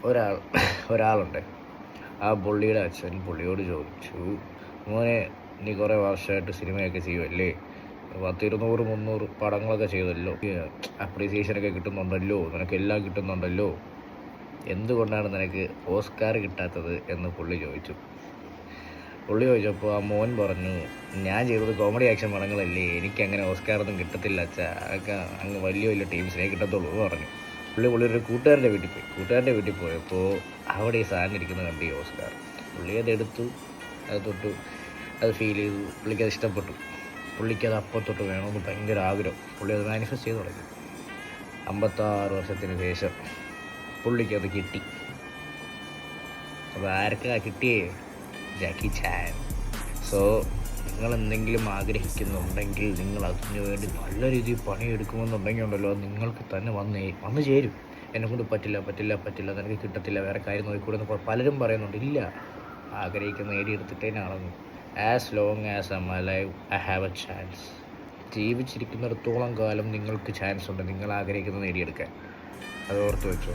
ഒരാളുണ്ട്. ആ പുള്ളിയുടെ അച്ഛൻ പുള്ളിയോട് ചോദിച്ചു, മോനെ നീ കുറേ വർഷമായിട്ട് സിനിമയൊക്കെ ചെയ്യുമല്ലേ, 200-300 പടങ്ങളൊക്കെ ചെയ്തല്ലോ, അപ്രീസിയേഷനൊക്കെ കിട്ടുന്നുണ്ടല്ലോ, നിനക്കെല്ലാം കിട്ടുന്നുണ്ടല്ലോ, എന്തുകൊണ്ടാണ് നിനക്ക് ഓസ്കാർ കിട്ടാത്തത് എന്ന് പുള്ളി ചോദിച്ചപ്പോൾ ആ മോൻ പറഞ്ഞു, ഞാൻ ചെയ്തത് കോമഡി ആക്ഷൻ പടങ്ങളല്ലേ, എനിക്കങ്ങനെ ഓസ്കാറൊന്നും കിട്ടത്തില്ല അച്ഛാ, അതൊക്കെ അങ്ങ് വലിയ വലിയ ടീംസിനെ കിട്ടത്തുള്ളൂ എന്ന് പറഞ്ഞു. പുള്ളിയുടെ കൂട്ടുകാരൻ്റെ വീട്ടിൽ പോയപ്പോൾ അവിടെ ഈ സാധനം ഇരിക്കുന്നത് കണ്ട് ഈ ഓസ്കാർ. പുള്ളി അതെടുത്തു, അത് തൊട്ടു, അത് ഫീൽ ചെയ്തു, പുള്ളിക്കത് ഇഷ്ടപ്പെട്ടു, പുള്ളിക്കത് അപ്പം തൊട്ട് വേണമെന്ന് ഭയങ്കര ആഗ്രഹം. പുള്ളി അത് മാനിഫെസ്റ്റ് ചെയ്ത് തുടങ്ങി. 56 വർഷത്തിന് ശേഷം പുള്ളിക്കത് കിട്ടി. അപ്പോൾ ആർക്കാ കിട്ടിയേ? ജാക്കി ചാൻ. സോ നിങ്ങൾ എന്തെങ്കിലും ആഗ്രഹിക്കുന്നുണ്ടെങ്കിൽ, നിങ്ങൾ അതിനു വേണ്ടി നല്ല രീതിയിൽ പണിയെടുക്കുമെന്നുണ്ടെങ്കിൽ ഉണ്ടല്ലോ, അത് നിങ്ങൾക്ക് തന്നെ വന്നു ചേരും. എന്നെക്കൊണ്ട് പറ്റില്ല, നിനക്ക് കിട്ടത്തില്ല, വേറെ കാര്യം നോക്കിക്കൂടെ എന്ന് പലരും പറയുന്നുണ്ട്. ഇല്ല, ആഗ്രഹിക്കുന്ന നേടിയെടുത്തിട്ടേ നടന്നു. As long as I am alive I have a chance. ജീവിച്ചിരിക്കുന്നിടത്തോളം കാലം നിങ്ങൾക്ക് ചാൻസ് ഉണ്ട് നിങ്ങൾ ആഗ്രഹിക്കുന്നത് നേടിയെടുക്കാൻ. അത് ഓർത്ത് വെച്ചോ.